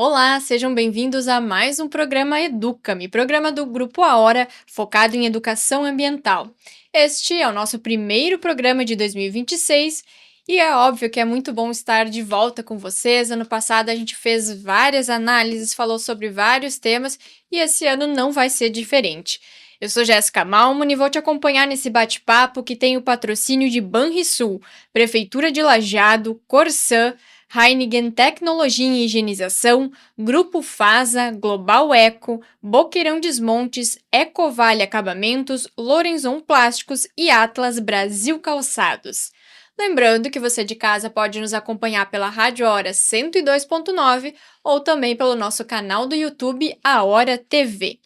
Olá, sejam bem-vindos a mais um programa Educa-me, programa do Grupo A Hora, focado em educação ambiental. Este é o nosso primeiro programa de 2026 e é óbvio que é muito bom estar de volta com vocês. Ano passado a gente fez várias análises, falou sobre vários temas e esse ano não vai ser diferente. Eu sou Jéssica Malman e vou te acompanhar nesse bate-papo que tem o patrocínio de Banrisul, Prefeitura de Lajeado, Corsã, Heineken Tecnologia em Higienização, Grupo Fasa, Global Eco, Boqueirão Desmontes, Ecovale Acabamentos, Lorenzon Plásticos e Atlas Brasil Calçados. Lembrando que você de casa pode nos acompanhar pela Rádio Hora 102.9 ou também pelo nosso canal do YouTube, A Hora TV.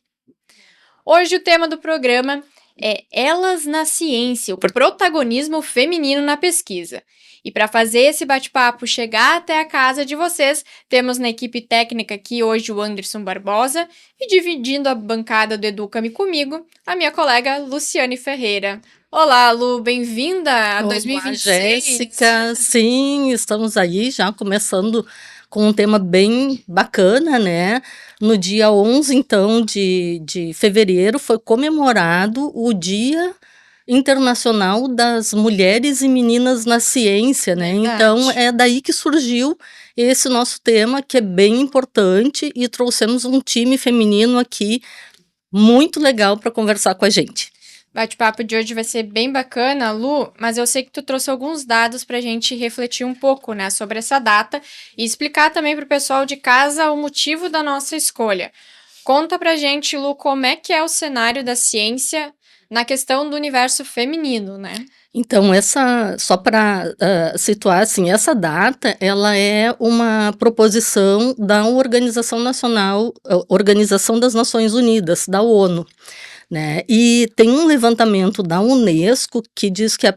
Hoje o tema do programa é Elas na Ciência, o protagonismo feminino na pesquisa. E para fazer esse bate-papo chegar até a casa de vocês, temos na equipe técnica aqui hoje o Anderson Barbosa e dividindo a bancada do Educa-me comigo, a minha colega Luciane Ferreira. Olá, Lu, bem-vinda a Olá, 2026. Jéssica. Sim, estamos aí já começando com um tema bem bacana, né? No dia 11, então, de fevereiro, foi comemorado o Dia Internacional das Mulheres e Meninas na Ciência, né? Verdade. Então, é daí que surgiu esse nosso tema, que é bem importante, e trouxemos um time feminino aqui muito legal para conversar com a gente. Bate-papo de hoje vai ser bem bacana, Lu, mas eu sei que tu trouxe alguns dados para a gente refletir um pouco, né, sobre essa data e explicar também para o pessoal de casa o motivo da nossa escolha. Conta pra gente, Lu, como é que é o cenário da ciência na questão do universo feminino, né? Então, só para situar, assim, essa data, ela é uma proposição da Organização Nacional, Organização das Nações Unidas, da ONU, né? E tem um levantamento da Unesco que diz que a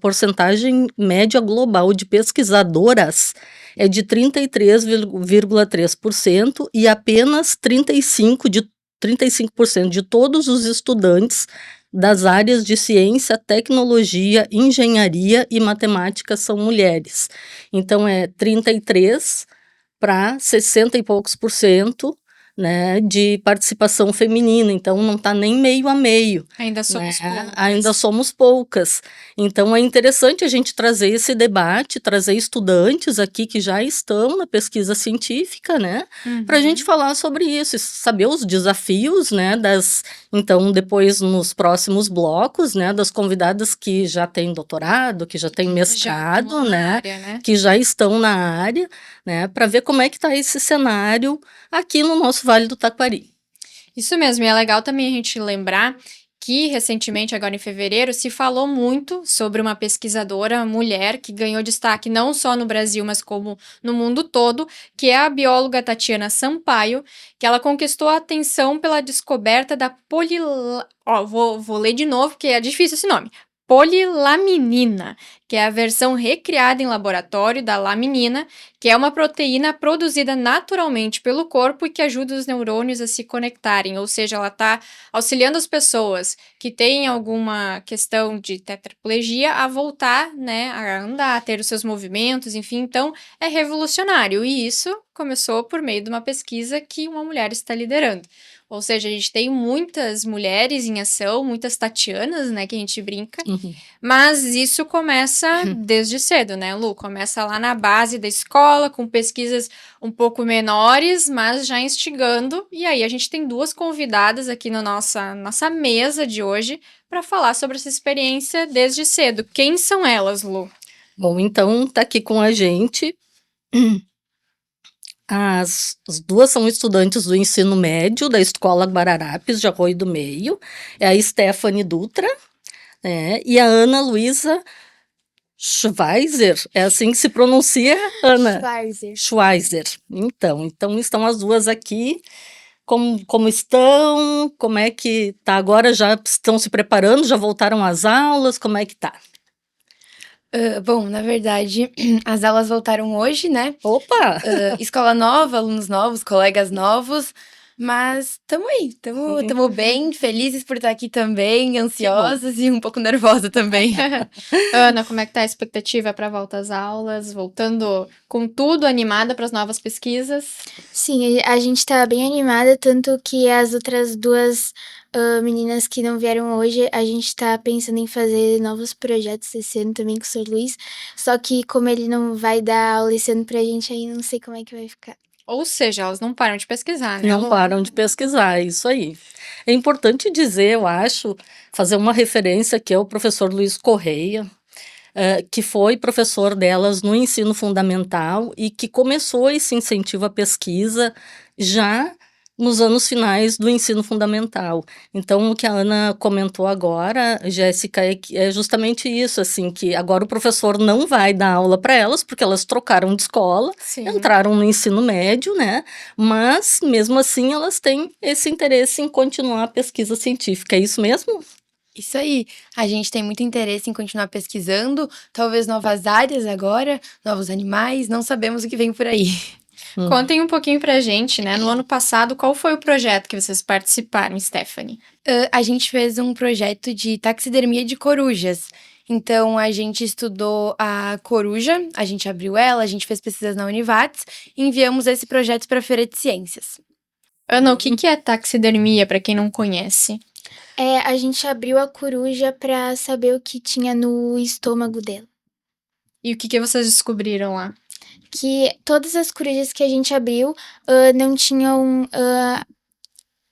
porcentagem média global de pesquisadoras é de 33,3% e apenas 35% de todos os estudantes das áreas de ciência, tecnologia, engenharia e matemática são mulheres. Então, é 33 para 60 e poucos por cento, né, de participação feminina, então não está nem meio a meio. Ainda somos poucas. Ainda somos poucas. Então é interessante a gente trazer esse debate, trazer estudantes aqui que já estão na pesquisa científica, né, para a gente falar sobre isso, e saber os desafios, né, então depois nos próximos blocos, né, das convidadas que já têm doutorado, que já têm mestrado, né, que já estão na área, né, para ver como é que está esse cenário aqui no nosso Vale do Taquari. Isso mesmo, e é legal também a gente lembrar que recentemente, agora em fevereiro, se falou muito sobre uma pesquisadora mulher que ganhou destaque não só no Brasil, mas como no mundo todo, que é a bióloga Tatiana Sampaio, que ela conquistou a atenção pela descoberta da vou ler de novo, porque é difícil esse nome. Polilaminina, que é a versão recriada em laboratório da laminina, que é uma proteína produzida naturalmente pelo corpo e que ajuda os neurônios a se conectarem, ou seja, ela está auxiliando as pessoas que têm alguma questão de tetraplegia a voltar, né, a andar, a ter os seus movimentos, enfim, então é revolucionário, e isso começou por meio de uma pesquisa que uma mulher está liderando. Ou seja, a gente tem muitas mulheres em ação, muitas Tatianas, né, que a gente brinca, mas isso começa desde cedo, né, Lu? Começa lá na base da escola, com pesquisas um pouco menores, mas já instigando, e aí a gente tem duas convidadas aqui na nossa mesa de hoje para falar sobre essa experiência desde cedo. Quem são elas, Lu? Bom, então tá aqui com a gente. As duas são estudantes do ensino médio da Escola Guararapes de Arroio do Meio, é a Stephanie Dutra, né, e a Ana Luísa Schweizer, é assim que se pronuncia, Ana? Schweizer. Então estão as duas aqui. Como estão? Como é que tá agora? Já estão se preparando? Já voltaram às aulas? Como é que tá? Bom, na verdade, as aulas voltaram hoje, né? Opa! Escola nova, alunos novos, colegas novos, Mas tamo aí, tamo bem, felizes por estar aqui também, ansiosas e um pouco nervosa também. Ana, como é que tá a expectativa para a volta às aulas? Voltando com tudo, animada para as novas pesquisas? Sim, a gente tá bem animada, tanto que as outras duas meninas que não vieram hoje, a gente tá pensando em fazer novos projetos esse ano também com o Sr. Luiz. Só que como ele não vai dar aula esse ano pra gente, aí não sei como é que vai ficar. Ou seja, elas não param de pesquisar, né? Não param de pesquisar, é isso aí. É importante dizer, eu acho, fazer uma referência que é o professor Luiz Correia, que foi professor delas no ensino fundamental e que começou esse incentivo à pesquisa já nos anos finais do ensino fundamental. Então, o que a Ana comentou agora, Jéssica, é justamente isso, assim, que agora o professor não vai dar aula para elas, porque elas trocaram de escola, Sim. entraram no ensino médio, né? Mas, mesmo assim, elas têm esse interesse em continuar a pesquisa científica. É isso mesmo? Isso aí, a gente tem muito interesse em continuar pesquisando, talvez novas áreas agora, novos animais, não sabemos o que vem por aí. Contem um pouquinho pra gente, né? No ano passado, qual foi o projeto que vocês participaram, Stephanie? A gente fez um projeto de taxidermia de corujas. Então, a gente estudou a coruja, a gente abriu ela, a gente fez pesquisas na Univates e enviamos esse projeto para a Feira de Ciências. Ana, o que é taxidermia, pra quem não conhece? A gente abriu a coruja pra saber o que tinha no estômago dela. E o que vocês descobriram lá? Que todas as corujas que a gente abriu não tinham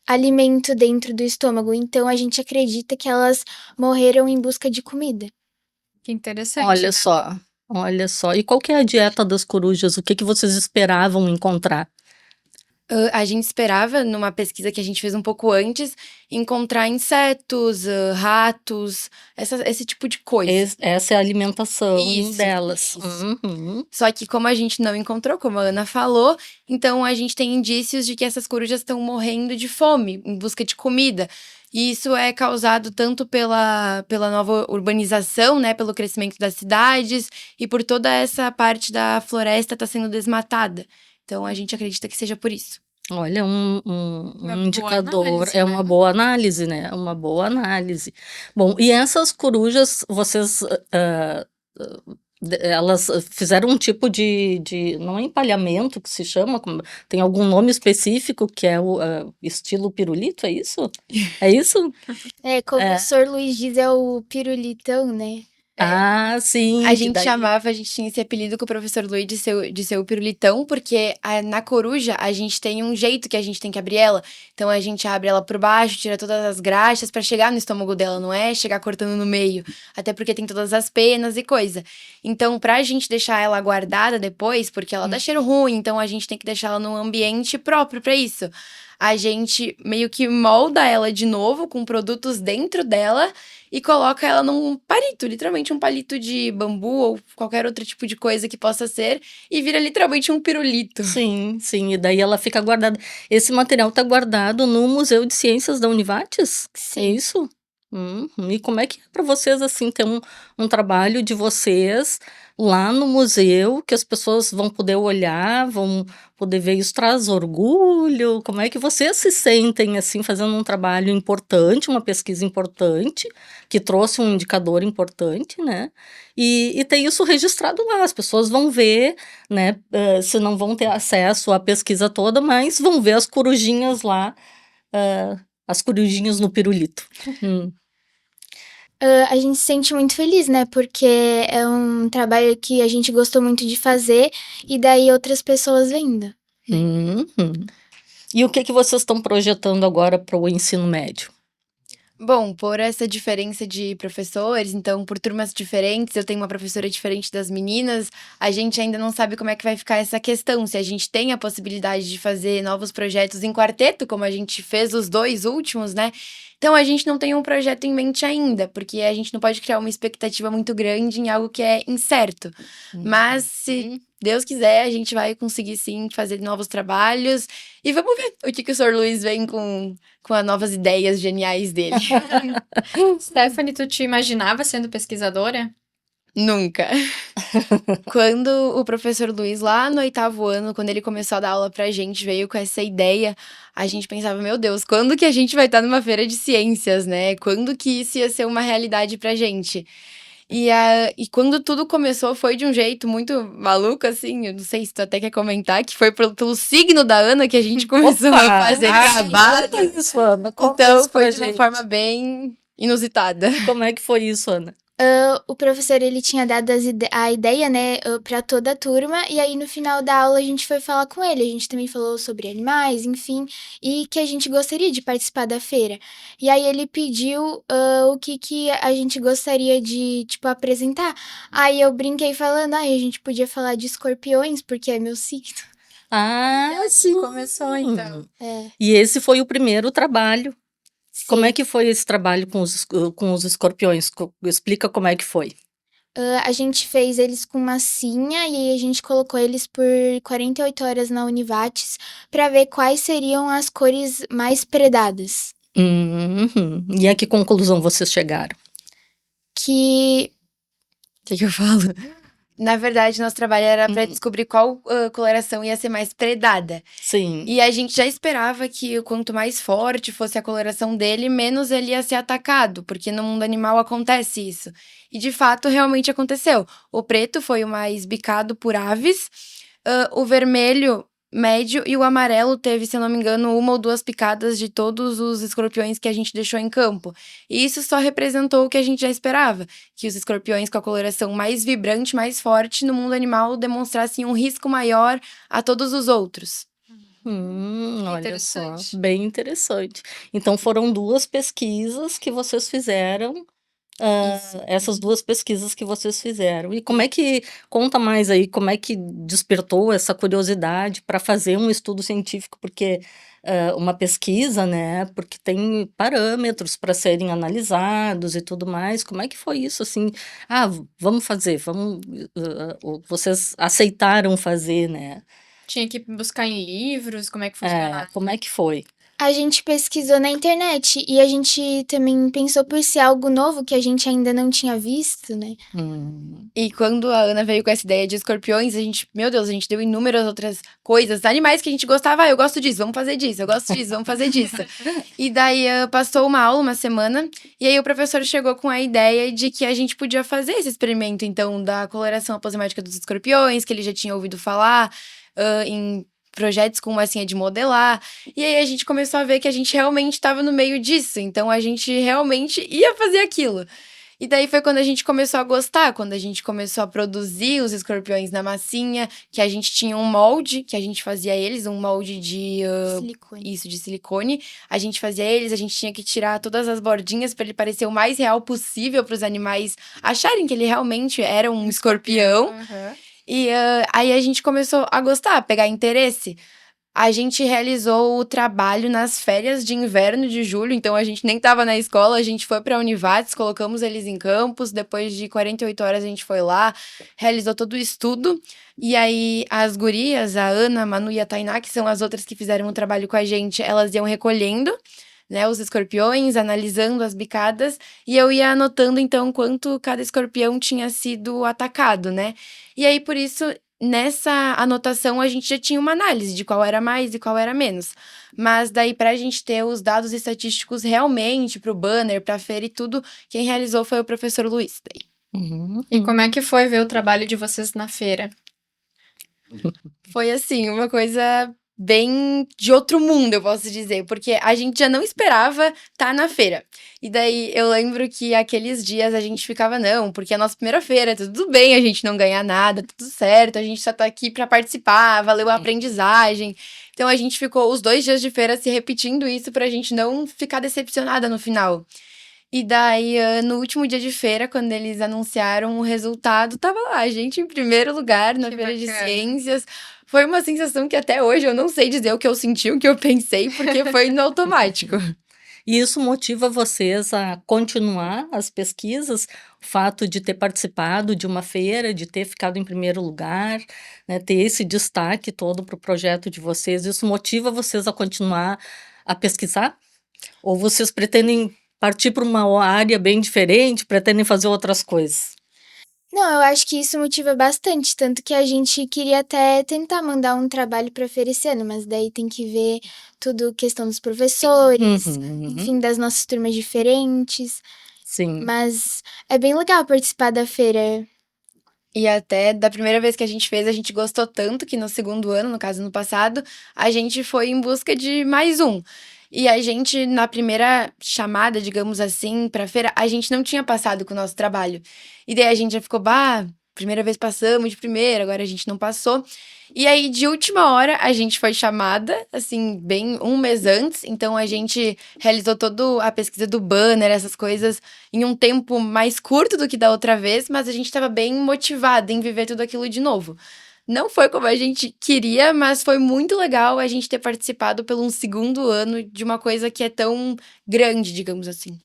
alimento dentro do estômago, então a gente acredita que elas morreram em busca de comida. Que interessante. Olha só, olha só. E qual que é a dieta das corujas? O que vocês esperavam encontrar? A gente esperava, numa pesquisa que a gente fez um pouco antes, encontrar insetos, ratos, esse tipo de coisa. Essa é a alimentação Isso, delas. isso. Uhum. Só que como a gente não encontrou, como a Ana falou, então a gente tem indícios de que essas corujas estão morrendo de fome, em busca de comida. E isso é causado tanto pela nova urbanização, né, pelo crescimento das cidades e por toda essa parte da floresta tá sendo desmatada. Então a gente acredita que seja por isso. Olha, um Uma boa indicador, análise, é né? uma boa análise, né? É uma boa análise. Bom, e essas corujas, vocês, elas fizeram um tipo não é empalhamento que se chama, tem algum nome específico que é o estilo pirulito, é isso? É isso? Como o Sr. Luiz diz, é o pirulitão, né? Ah, sim. A que gente daí- a gente tinha esse apelido com o professor Luiz de ser o pirulitão, porque na coruja a gente tem um jeito que a gente tem que abrir ela. Então a gente abre ela por baixo, tira todas as graxas pra chegar no estômago dela, não é chegar cortando no meio. Até porque tem todas as penas e coisa. Então, pra gente deixar ela guardada depois, porque ela dá cheiro ruim, então a gente tem que deixar ela num ambiente próprio pra isso. A gente meio que molda ela de novo com produtos dentro dela e coloca ela num palito, literalmente um palito de bambu ou qualquer outro tipo de coisa que possa ser, e vira literalmente um pirulito. Sim, sim, e daí ela fica guardada. Esse material está guardado no Museu de Ciências da Univates? É Sim. isso? E como é que é para vocês, assim, ter um trabalho de vocês lá no museu, que as pessoas vão poder olhar, vão poder ver isso, traz orgulho? Como é que vocês se sentem, assim, fazendo um trabalho importante, uma pesquisa importante, que trouxe um indicador importante, né? E ter isso registrado lá, as pessoas vão ver, né? Se não vão ter acesso à pesquisa toda, mas vão ver as corujinhas lá, as corujinhas no pirulito. A gente se sente muito feliz, né? Porque é um trabalho que a gente gostou muito de fazer e daí outras pessoas vendo. Uhum. E o que vocês estão projetando agora para o ensino médio? Bom, por essa diferença de professores, então por turmas diferentes, eu tenho uma professora diferente das meninas, a gente ainda não sabe como é que vai ficar essa questão, se a gente tem a possibilidade de fazer novos projetos em quarteto, como a gente fez os 2 últimos, né? Então a gente não tem um projeto em mente ainda, porque a gente não pode criar uma expectativa muito grande em algo que é incerto. Mas se Deus quiser, a gente vai conseguir sim fazer novos trabalhos e vamos ver o que o Sr. Luiz vem com as novas ideias geniais dele. Stephanie, tu te imaginava sendo pesquisadora? Nunca. Quando o professor Luiz, lá no 8º ano, quando ele começou a dar aula pra gente, veio com essa ideia, a gente pensava, meu Deus, quando que a gente vai estar numa feira de ciências, né? Quando que isso ia ser uma realidade pra gente? E quando tudo começou, foi de um jeito muito maluco, assim, eu não sei se tu até quer comentar, que foi pelo signo da Ana que a gente começou a fazer trabalho. Conta isso, Ana. Conta Então, isso pra foi de uma gente. forma bem inusitada. Como é que foi isso, Ana? O professor, ele tinha dado a ideia, né, pra toda a turma, e aí no final da aula a gente foi falar com ele. A gente também falou sobre animais, enfim, e que a gente gostaria de participar da feira. E aí ele pediu o que a gente gostaria de, tipo, apresentar. Aí eu brinquei falando, a gente podia falar de escorpiões, porque é meu signo. Ah, sim. Começou, então. É, E esse foi o primeiro trabalho. Como é sim. que foi esse trabalho com os escorpiões? Explica como é que foi. A gente fez eles com massinha e aí a gente colocou eles por 48 horas na Univates para ver quais seriam as cores mais predadas. E a que conclusão vocês chegaram? Que O que eu falo? Na verdade, nosso trabalho era pra descobrir qual coloração ia ser mais predada. Sim. E a gente já esperava que quanto mais forte fosse a coloração dele, menos ele ia ser atacado, porque no mundo animal acontece isso. E de fato, realmente aconteceu. O preto foi o mais bicado por aves, o vermelho médio e o amarelo teve, se eu não me engano, 1 ou 2 picadas de todos os escorpiões que a gente deixou em campo. E isso só representou o que a gente já esperava, que os escorpiões com a coloração mais vibrante, mais forte no mundo animal demonstrassem um risco maior a todos os outros. Olha só, Interessante. bem interessante. Então foram 2 pesquisas que vocês fizeram, essas 2 pesquisas que vocês fizeram. E como é que, conta mais aí, como é que despertou essa curiosidade para fazer um estudo científico? Porque uma pesquisa, né, porque tem parâmetros para serem analisados e tudo mais. Como é que foi isso, assim? Vamos fazer, vocês aceitaram fazer, né? Tinha que buscar em livros, como é que funcionava? Como é que foi? a gente pesquisou na internet e a gente também pensou por ser algo novo que a gente ainda não tinha visto, né? Hum. E quando a Ana veio com essa ideia de escorpiões, a gente, meu Deus, a gente deu inúmeras outras coisas, animais que a gente gostava, eu gosto disso, vamos fazer disso, eu gosto disso, vamos fazer disso. E daí passou uma aula, uma semana, e aí o professor chegou com a ideia de que a gente podia fazer esse experimento, então, da coloração aposematica dos escorpiões, que ele já tinha ouvido falar, em projetos com massinha de modelar. E aí a gente começou a ver que a gente realmente estava no meio disso. Então a gente realmente ia fazer aquilo. E daí foi quando a gente começou a gostar, quando a gente começou a produzir os escorpiões na massinha, que a gente tinha um molde, que a gente fazia eles, um molde de Silicone. isso, de silicone. A gente fazia eles, a gente tinha que tirar todas as bordinhas para ele parecer o mais real possível para os animais acharem que ele realmente era um escorpião. Uhum. E aí a gente começou a gostar, a pegar interesse. A gente realizou o trabalho nas férias de inverno de julho, então a gente nem estava na escola, a gente foi para a Univates, colocamos eles em campus, depois de 48 horas a gente foi lá, realizou todo o estudo, e aí as gurias, a Ana, a Manu e a Tainá, que são as outras que fizeram o trabalho com a gente, elas iam recolhendo, né, os escorpiões, analisando as bicadas, e eu ia anotando, então, quanto cada escorpião tinha sido atacado, né? E aí, por isso, nessa anotação, a gente já tinha uma análise de qual era mais e qual era menos. Mas daí, pra gente ter os dados estatísticos realmente, pro banner, pra feira e tudo, quem realizou foi o professor Luiz. Daí. E como é que foi ver o trabalho de vocês na feira? Foi, assim, uma coisa bem de outro mundo, eu posso dizer, porque a gente já não esperava estar na feira. E daí eu lembro que aqueles dias a gente ficava, não, porque é a nossa primeira feira, tudo bem a gente não ganhar nada, tudo certo, a gente só tá aqui pra participar, valeu a aprendizagem. Então a gente ficou os 2 dias de feira se repetindo isso pra gente não ficar decepcionada no final. E daí, no último dia de feira, quando eles anunciaram o resultado, tava lá, a gente em primeiro lugar na Que feira de bacana. ciências. Foi uma sensação que até hoje eu não sei dizer o que eu senti, o que eu pensei, porque foi no automático. E isso motiva vocês a continuar as pesquisas, o fato de ter participado de uma feira, de ter ficado em primeiro lugar, né, ter esse destaque todo para o projeto de vocês, isso motiva vocês a continuar a pesquisar? Ou vocês pretendem partir para uma área bem diferente, pretendem fazer outras coisas? Não, eu acho que isso motiva bastante, tanto que a gente queria até tentar mandar um trabalho para feira esse ano, mas daí tem que ver tudo questão dos professores, Uhum, enfim, das nossas turmas diferentes, sim. mas é bem legal participar da feira. E até da primeira vez que a gente fez, a gente gostou tanto que no segundo ano, no caso no passado, a gente foi em busca de mais um. E a gente, na primeira chamada, digamos assim, pra feira, a gente não tinha passado com o nosso trabalho. E daí a gente já ficou, bah, primeira vez passamos de primeira, agora a gente não passou. E aí, de última hora, a gente foi chamada, assim, bem um mês antes. Então, a gente realizou toda a pesquisa do banner, essas coisas, em um tempo mais curto do que da outra vez, mas a gente estava bem motivada em viver tudo aquilo de novo. Não foi como a gente queria, mas foi muito legal a gente ter participado pelo um segundo ano de uma coisa que é tão grande, digamos assim.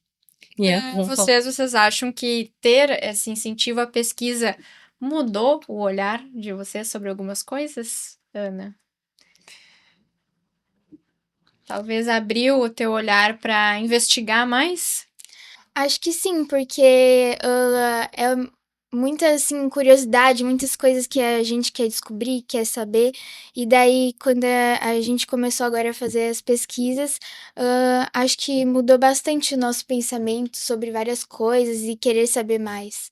Vocês acham que ter esse incentivo à pesquisa mudou o olhar de vocês sobre algumas coisas, Ana? Talvez abriu o teu olhar para investigar mais? Acho que sim, porque é muita assim, curiosidade, muitas coisas que a gente quer descobrir, quer saber. E daí, quando a gente começou agora a fazer as pesquisas, acho que mudou bastante o nosso pensamento sobre várias coisas e querer saber mais.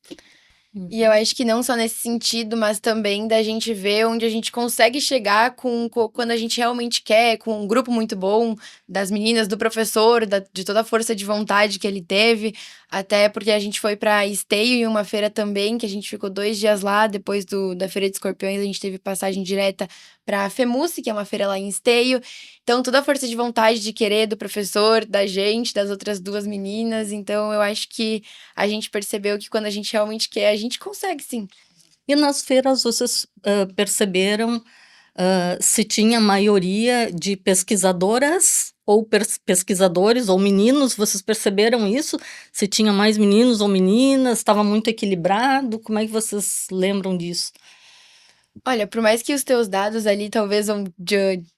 E eu acho que não só nesse sentido, mas também da gente ver onde a gente consegue chegar quando a gente realmente quer, com um grupo muito bom das meninas, do professor, de toda a força de vontade que ele teve. Até porque a gente foi para Esteio em uma feira também, que a gente ficou 2 dias lá. Depois da Feira de Escorpiões, a gente teve passagem direta para a FEMUSE, que é uma feira lá em Esteio. Então, toda a força de vontade de querer do professor, da gente, das outras duas meninas. Então, eu acho que a gente percebeu que quando a gente realmente quer, a gente consegue sim. E nas feiras vocês perceberam se tinha maioria de pesquisadoras ou pesquisadores ou meninos? Vocês perceberam isso? Se tinha mais meninos ou meninas? Estava muito equilibrado? Como é que vocês lembram disso? Olha, por mais que os teus dados ali talvez vão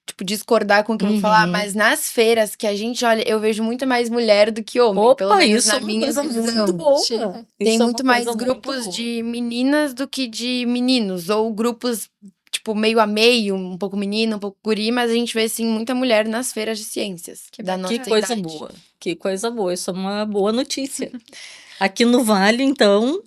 tipo, discordar com o que eu vou falar, mas nas feiras que a gente olha, eu vejo muito mais mulher do que homem, pelo Opa, menos isso é na uma minha coisa visão. muito boa. Tem Isso é uma muito mais coisa muito grupos boa. de meninas do que de meninos, ou grupos, tipo, meio a meio, um pouco menina, um pouco guri, mas a gente vê, sim, muita mulher nas feiras de ciências da nossa Que coisa idade. boa, que coisa boa, isso é uma boa notícia. Aqui no Vale, então,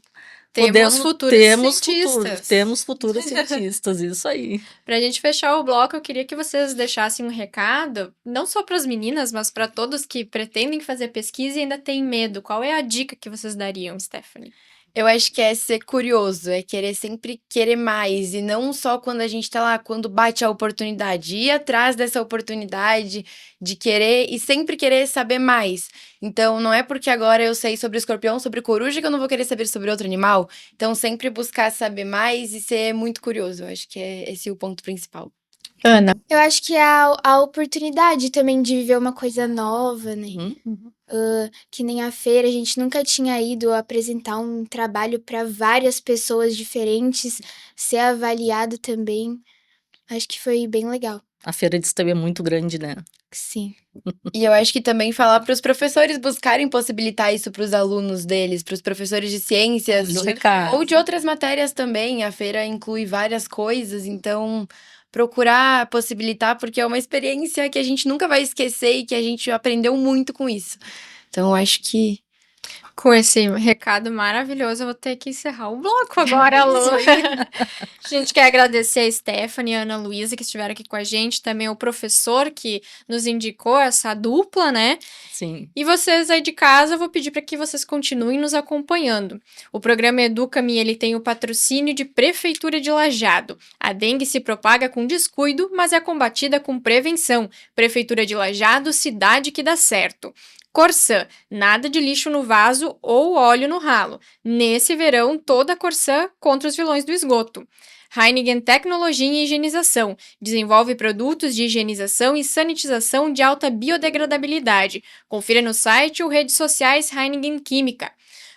Temos futuros cientistas. temos futuros cientistas, isso aí. Pra gente fechar o bloco, eu queria que vocês deixassem um recado, não só para as meninas, mas para todos que pretendem fazer pesquisa e ainda têm medo. Qual é a dica que vocês dariam, Stephanie? Eu acho que é ser curioso, é querer sempre querer mais, e não só quando a gente tá lá, quando bate a oportunidade, ir atrás dessa oportunidade, de querer e sempre querer saber mais. Então, não é porque agora eu sei sobre escorpião, sobre coruja, que eu não vou querer saber sobre outro animal. Então, sempre buscar saber mais e ser muito curioso. Eu acho que é esse o ponto principal. Ana. Eu acho que é a oportunidade também de viver uma coisa nova, né? Que nem a feira, a gente nunca tinha ido apresentar um trabalho para várias pessoas diferentes, ser avaliado também. Acho que foi bem legal. A feira de Esteio é muito grande, né? Sim. E eu acho que também falar para os professores buscarem possibilitar isso para os alunos deles, para os professores de ciências, Do recado. ou de outras matérias também. A feira inclui várias coisas, então procurar possibilitar, porque é uma experiência que a gente nunca vai esquecer e que a gente aprendeu muito com isso. Então, eu acho que Com esse recado maravilhoso, eu vou ter que encerrar o bloco agora, Lu. A gente quer agradecer a Stephanie e a Ana Luísa que estiveram aqui com a gente, também o professor que nos indicou essa dupla, né? Sim. E vocês aí de casa, eu vou pedir para que vocês continuem nos acompanhando. O programa Educa-me, ele tem o patrocínio de Prefeitura de Lajeado. A dengue se propaga com descuido, mas é combatida com prevenção. Prefeitura de Lajeado, cidade que dá certo. Corsã, nada de lixo no vaso ou óleo no ralo. Nesse verão, toda a Corsã contra os vilões do esgoto. Heineken Tecnologia e Higienização. Desenvolve produtos de higienização e sanitização de alta biodegradabilidade. Confira no site ou redes sociais Heineken Química.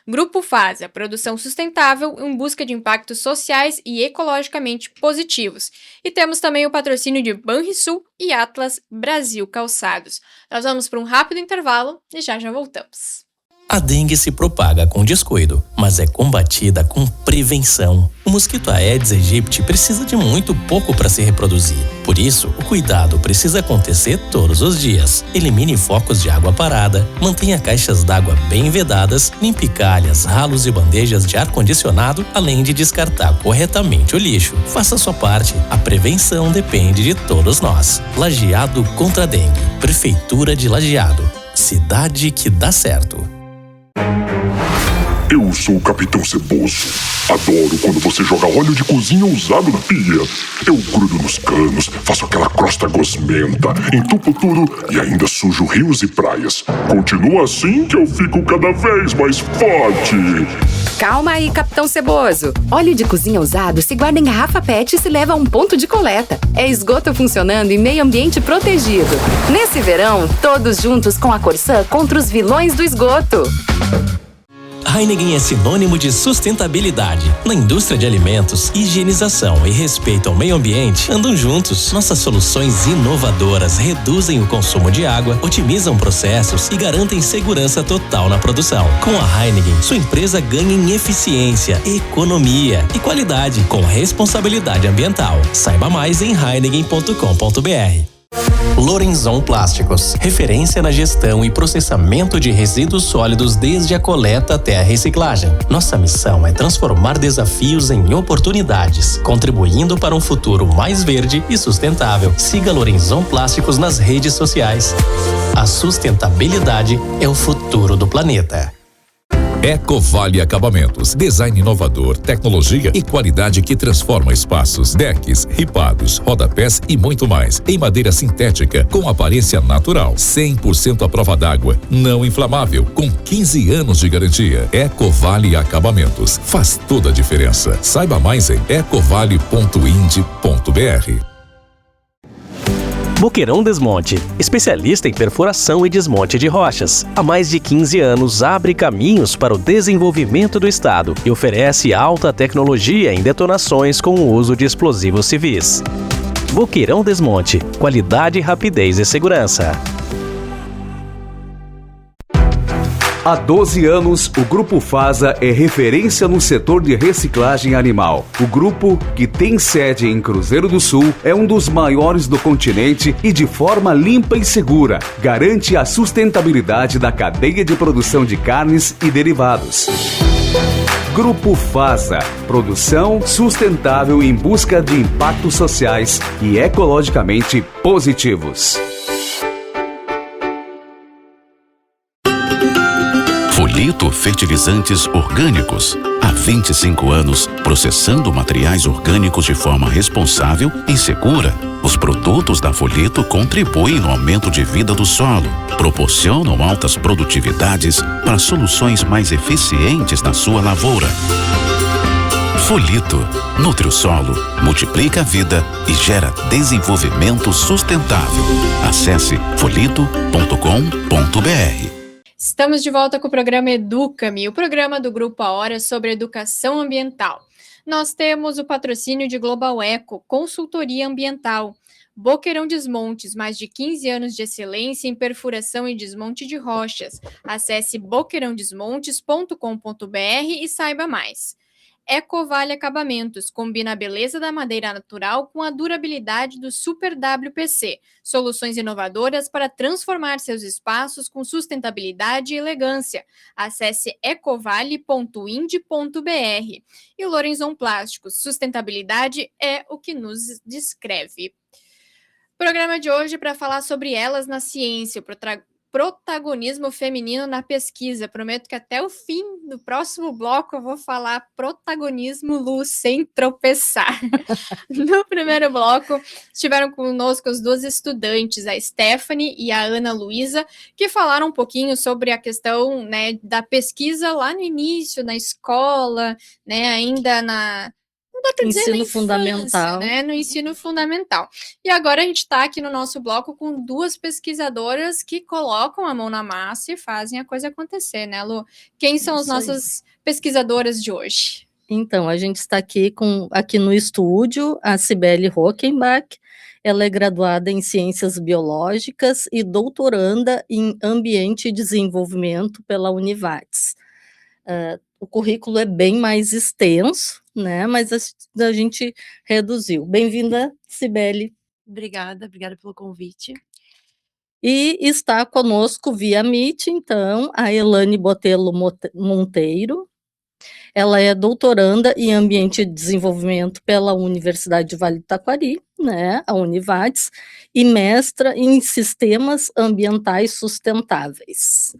Grupo Fasa, produção sustentável em busca de impactos sociais e ecologicamente positivos. E temos também o patrocínio de Banrisul e Atlas Brasil Calçados. Nós vamos para um rápido intervalo e já voltamos. A dengue se propaga com descuido, mas é combatida com prevenção. O mosquito Aedes aegypti precisa de muito pouco para se reproduzir. Por isso, o cuidado precisa acontecer todos os dias. Elimine focos de água parada, mantenha caixas d'água bem vedadas, limpe calhas, ralos e bandejas de ar-condicionado, além de descartar corretamente o lixo. Faça sua parte. A prevenção depende de todos nós. Lajeado contra a dengue. Prefeitura de Lajeado. Cidade que dá certo. Eu sou o Capitão Ceboso. Adoro quando você joga óleo de cozinha usado na pia. Eu grudo nos canos, faço aquela crosta gosmenta, entupo tudo e ainda sujo rios e praias. Continua assim que eu fico cada vez mais forte. Calma aí, Capitão Ceboso. Óleo de cozinha usado se guarda em garrafa PET e se leva a um ponto de coleta. É esgoto funcionando em meio ambiente protegido. Nesse verão, todos juntos com a Corsã contra os vilões do esgoto. Heineken é sinônimo de sustentabilidade. Na indústria de alimentos, higienização e respeito ao meio ambiente andam juntos. Nossas soluções inovadoras reduzem o consumo de água, otimizam processos e garantem segurança total na produção. Com a Heineken, sua empresa ganha em eficiência, economia e qualidade com responsabilidade ambiental. Saiba mais em heineken.com.br. Lorenzon Plásticos, referência na gestão e processamento de resíduos sólidos desde a coleta até a reciclagem. Nossa missão é transformar desafios em oportunidades, contribuindo para um futuro mais verde e sustentável. Siga Lorenzon Plásticos nas redes sociais. A sustentabilidade é o futuro do planeta. Ecovale Acabamentos, design inovador, tecnologia e qualidade que transforma espaços, decks, ripados, rodapés e muito mais, em madeira sintética, com aparência natural, 100% à prova d'água, não inflamável, com 15 anos de garantia. Ecovale Acabamentos, faz toda a diferença. Saiba mais em ecovale.ind.br. Boqueirão Desmonte, especialista em perfuração e desmonte de rochas. Há mais de 15 anos abre caminhos para o desenvolvimento do estado e oferece alta tecnologia em detonações com o uso de explosivos civis. Boqueirão Desmonte, qualidade, rapidez e segurança. Há 12 anos, o Grupo FASA é referência no setor de reciclagem animal. O grupo, que tem sede em Cruzeiro do Sul, é um dos maiores do continente e, de forma limpa e segura, garante a sustentabilidade da cadeia de produção de carnes e derivados. Grupo FASA, produção sustentável em busca de impactos sociais e ecologicamente positivos. Folito Fertilizantes Orgânicos. Há 25 anos, processando materiais orgânicos de forma responsável e segura. Os produtos da Folito contribuem no aumento de vida do solo, proporcionam altas produtividades para soluções mais eficientes na sua lavoura. Folito nutre o solo, multiplica a vida e gera desenvolvimento sustentável. Acesse folito.com.br. Estamos de volta com o programa Educa-me, o programa do Grupo A Hora sobre educação ambiental. Nós temos o patrocínio de Global Eco, consultoria ambiental. Boqueirão Desmontes, mais de 15 anos de excelência em perfuração e desmonte de rochas. Acesse boqueirãodesmontes.com.br e saiba mais. Ecovale Acabamentos, combina a beleza da madeira natural com a durabilidade do Super WPC. Soluções inovadoras para transformar seus espaços com sustentabilidade e elegância. Acesse ecovale.ind.br. E Lorenzon Plásticos, sustentabilidade é o que nos descreve. Programa de hoje para falar sobre elas na ciência, protagonismo feminino na pesquisa. Prometo que até o fim do próximo bloco eu vou falar protagonismo, Lu, sem tropeçar. No primeiro bloco, estiveram conosco as duas estudantes, a Stephanie e a Ana Luísa, que falaram um pouquinho sobre a questão, né, da pesquisa lá no início, na escola, né, ainda na... Não dá pra dizer Ensino na infância, fundamental. né? No ensino fundamental. E agora a gente está aqui no nosso bloco com duas pesquisadoras que colocam a mão na massa e fazem a coisa acontecer, né, Lu? Quem são as Isso aí. nossas pesquisadoras de hoje? Então, a gente está aqui no estúdio, a Cibele Rockenbach Ela é graduada em Ciências Biológicas e doutoranda em Ambiente e Desenvolvimento pela Univates. O currículo é bem mais extenso, né, mas a gente reduziu. Bem-vinda, Cibele. Obrigada pelo convite. E está conosco via Meet, então, a Elane Botelho Monteiro. Ela é doutoranda em Ambiente e Desenvolvimento pela Universidade de Vale do Taquari, né, a Univates, e mestra em Sistemas Ambientais Sustentáveis.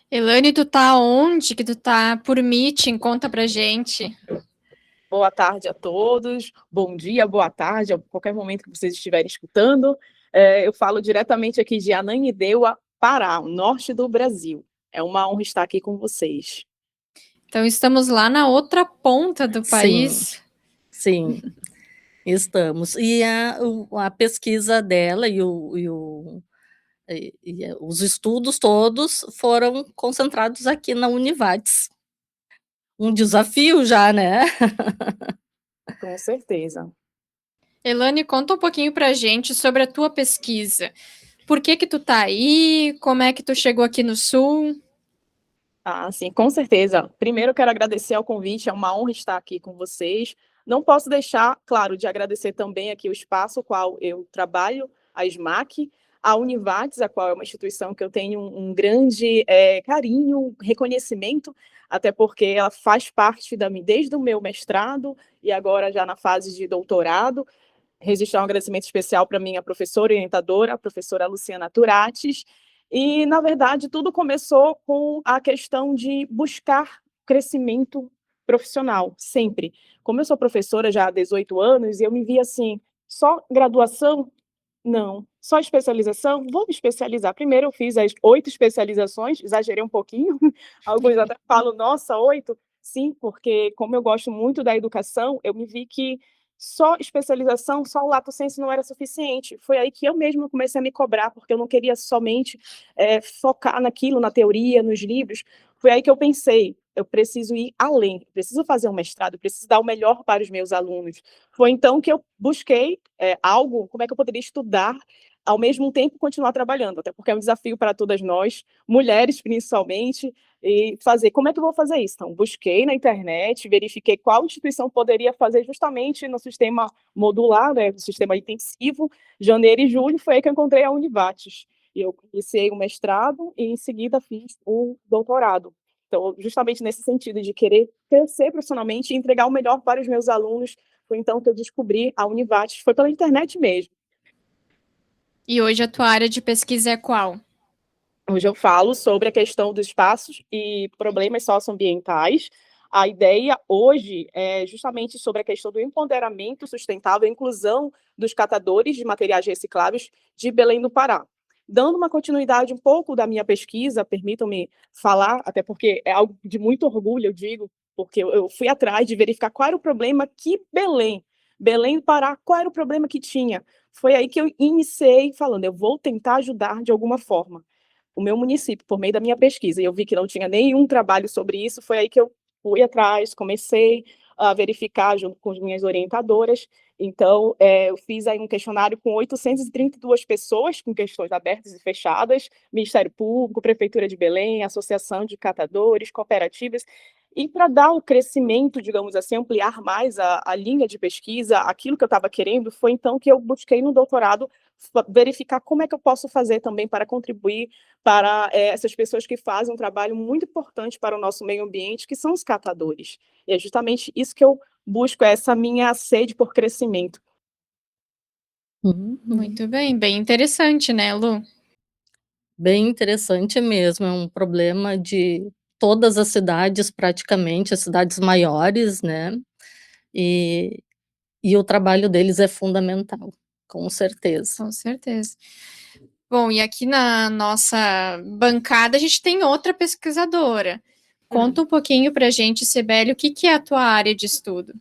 Elane, tu tá onde? Que tu tá por Meeting? Conta pra gente. Boa tarde a todos, bom dia, boa tarde, a qualquer momento que vocês estiverem escutando. Eu falo diretamente aqui de Ananindeua, Pará, o norte do Brasil. É uma honra estar aqui com vocês. Então, estamos lá na outra ponta do país. Sim, estamos. E a pesquisa dela e os estudos todos foram concentrados aqui na Univates. Um desafio já, né? Com certeza. Elane, conta um pouquinho pra gente sobre a tua pesquisa. Por que tu tá aí? Como é que tu chegou aqui no Sul? Sim, com certeza. Primeiro, eu quero agradecer ao convite, é uma honra estar aqui com vocês. Não posso deixar, claro, de agradecer também aqui o espaço qual eu trabalho, a SMAC, a Univates, a qual é uma instituição que eu tenho um grande carinho, reconhecimento, até porque ela faz parte desde o meu mestrado e agora já na fase de doutorado. Registrar um agradecimento especial para minha professora e orientadora, a professora Luciana Turates. E, na verdade, tudo começou com a questão de buscar crescimento profissional, sempre. Como eu sou professora já há 18 anos, e eu me via assim, só graduação? Não. Só especialização? Vou me especializar. Primeiro eu fiz as 8 especializações, exagerei um pouquinho, alguns até falam, nossa, 8? Sim, porque como eu gosto muito da educação, eu me vi que só especialização, só o lato sensu não era suficiente. Foi aí que eu mesma comecei a me cobrar, porque eu não queria somente focar naquilo, na teoria, nos livros. Foi aí que eu pensei, eu preciso ir além, preciso fazer um mestrado, preciso dar o melhor para os meus alunos. Foi então que eu busquei algo, como é que eu poderia estudar, ao mesmo tempo continuar trabalhando, até porque é um desafio para todas nós, mulheres principalmente, e fazer, como é que eu vou fazer isso? Então, busquei na internet, verifiquei qual instituição poderia fazer justamente no sistema modular, né, no sistema intensivo, janeiro e julho, foi aí que eu encontrei a Univates. E eu iniciei o mestrado e em seguida fiz o doutorado. Então, justamente nesse sentido de querer crescer profissionalmente e entregar o melhor para os meus alunos, foi então que eu descobri a Univates, foi pela internet mesmo. E hoje a tua área de pesquisa é qual? Hoje eu falo sobre a questão dos espaços e problemas socioambientais. A ideia hoje é justamente sobre a questão do empoderamento sustentável e inclusão dos catadores de materiais recicláveis de Belém do Pará. Dando uma continuidade um pouco da minha pesquisa, permitam-me falar, até porque é algo de muito orgulho, eu digo, porque eu fui atrás de verificar qual era o problema que Belém do Pará, qual era o problema que tinha. Foi aí que eu iniciei falando, eu vou tentar ajudar de alguma forma o meu município, por meio da minha pesquisa, e eu vi que não tinha nenhum trabalho sobre isso, foi aí que eu fui atrás, comecei a verificar junto com as minhas orientadoras. Então, eu fiz aí um questionário com 832 pessoas, com questões abertas e fechadas, Ministério Público, Prefeitura de Belém, Associação de Catadores, cooperativas, e para dar o crescimento, digamos assim, ampliar mais a linha de pesquisa, aquilo que eu estava querendo, foi então que eu busquei no doutorado verificar como é que eu posso fazer também para contribuir para essas pessoas que fazem um trabalho muito importante para o nosso meio ambiente, que são os catadores. E é justamente isso que eu busco, essa minha sede por crescimento. Muito bem, bem interessante, né, Lu? Bem interessante mesmo, é um problema de todas as cidades, praticamente, as cidades maiores, né, e o trabalho deles é fundamental, com certeza. Com certeza. Bom, e aqui na nossa bancada a gente tem outra pesquisadora. Conta um pouquinho pra gente, Cibele, o que é a tua área de estudo?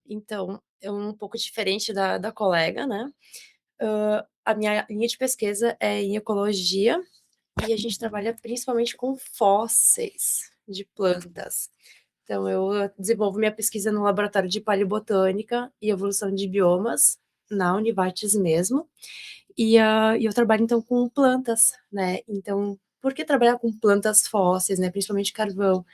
Então, é um pouco diferente da colega, né? A minha linha de pesquisa é em ecologia e a gente trabalha principalmente com fósseis de plantas. Então, eu desenvolvo minha pesquisa no laboratório de paleobotânica e evolução de biomas na Univates mesmo, e eu trabalho, então, com plantas, né, então, por que trabalhar com plantas fósseis, né, principalmente carvão?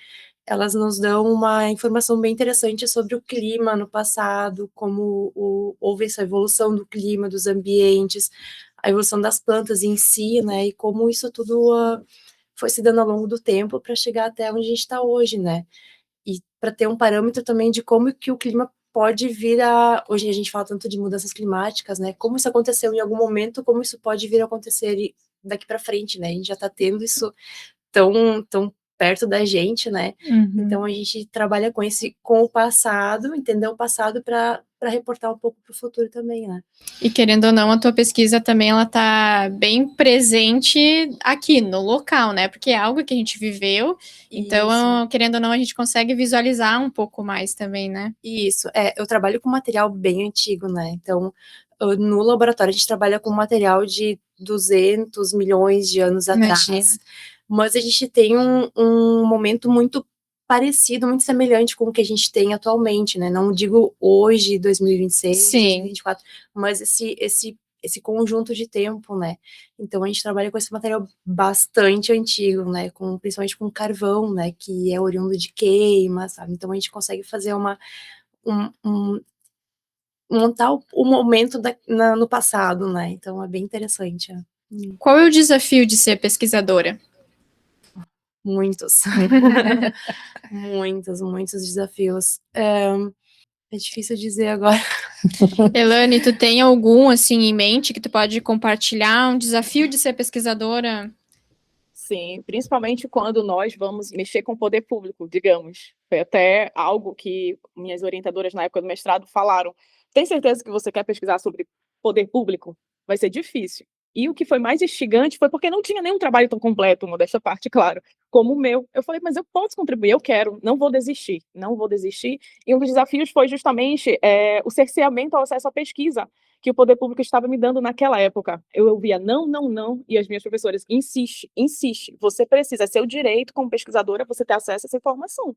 Elas nos dão uma informação bem interessante sobre o clima no passado, como houve essa evolução do clima, dos ambientes, a evolução das plantas em si, né, e como isso tudo foi se dando ao longo do tempo para chegar até onde a gente está hoje, né. E para ter um parâmetro também de como que o clima pode vir a hoje a gente fala tanto de mudanças climáticas, né, como isso aconteceu em algum momento, como isso pode vir a acontecer daqui para frente, né, a gente já está tendo isso tão perto da gente, né, então a gente trabalha com o passado, entender o passado para reportar um pouco para o futuro também, né. E querendo ou não, a tua pesquisa também ela tá bem presente aqui no local, né, porque é algo que a gente viveu, então, Isso. querendo ou não, a gente consegue visualizar um pouco mais também, né. Isso, eu trabalho com material bem antigo, né, então, no laboratório a gente trabalha com material de 200 milhões de anos atrás, Imagina. mas a gente tem um momento muito parecido, muito semelhante com o que a gente tem atualmente, né, não digo hoje, 2026, Sim. 2024, mas esse conjunto de tempo, né. Então a gente trabalha com esse material bastante antigo, né, principalmente com carvão, né, que é oriundo de queima, sabe, então a gente consegue fazer montar o momento no passado, né, então é bem interessante. Qual é o desafio de ser pesquisadora? Muitos. Muitos desafios. É difícil dizer agora. Elane, tu tem algum, assim, em mente que tu pode compartilhar, um desafio de ser pesquisadora? Sim, principalmente quando nós vamos mexer com o poder público, digamos. Foi até algo que minhas orientadoras na época do mestrado falaram: "Tem certeza que você quer pesquisar sobre poder público? Vai ser difícil". E o que foi mais instigante foi porque não tinha nenhum trabalho tão completo, modéstia à parte, claro, como o meu. Eu falei: "Mas eu posso contribuir, eu quero, não vou desistir, não vou desistir". E um dos desafios foi justamente, o cerceamento ao acesso à pesquisa, que o poder público estava me dando naquela época. Eu ouvia não, não, não, e as minhas professoras: "Insiste, insiste, você precisa, é seu direito como pesquisadora você ter acesso a essa informação".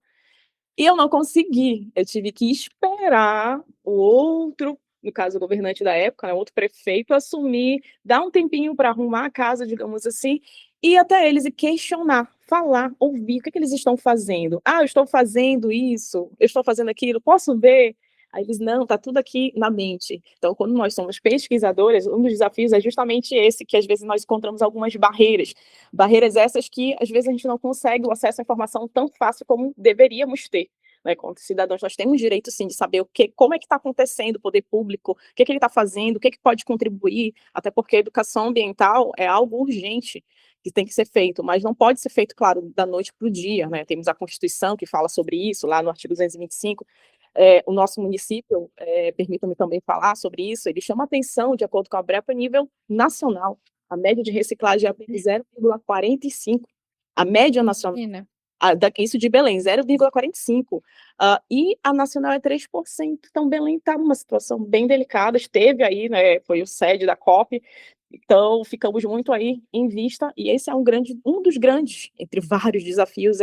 E eu não consegui, eu tive que esperar o outro, no caso o governante da época, né, o outro prefeito assumir, dar um tempinho para arrumar a casa, digamos assim, ir até eles e questionar, falar, ouvir o que que eles estão fazendo. "Ah, eu estou fazendo isso, eu estou fazendo aquilo, posso ver?". Aí eles: "Não, tá tudo aqui na mente". Então quando nós somos pesquisadoras, um dos desafios é justamente esse, que às vezes nós encontramos algumas barreiras, barreiras essas que às vezes a gente não consegue o acesso à informação tão fácil como deveríamos ter, né, como cidadãos nós temos direito sim de saber como é que está acontecendo o poder público, o que que ele está fazendo, o que que pode contribuir, até porque a educação ambiental é algo urgente, que tem que ser feito, mas não pode ser feito, claro, da noite para o dia, né, temos a Constituição que fala sobre isso, lá no artigo 225, o nosso município, permitam-me também falar sobre isso, ele chama atenção, de acordo com a ABREPA, a nível nacional, a média de reciclagem é apenas 0,45, a média nacional, Imagina. isso de Belém, 0,45, e a nacional é 3%, então Belém está numa situação bem delicada, esteve aí, né, foi o sede da COP, então ficamos muito aí em vista, e esse é um dos grandes, entre vários desafios,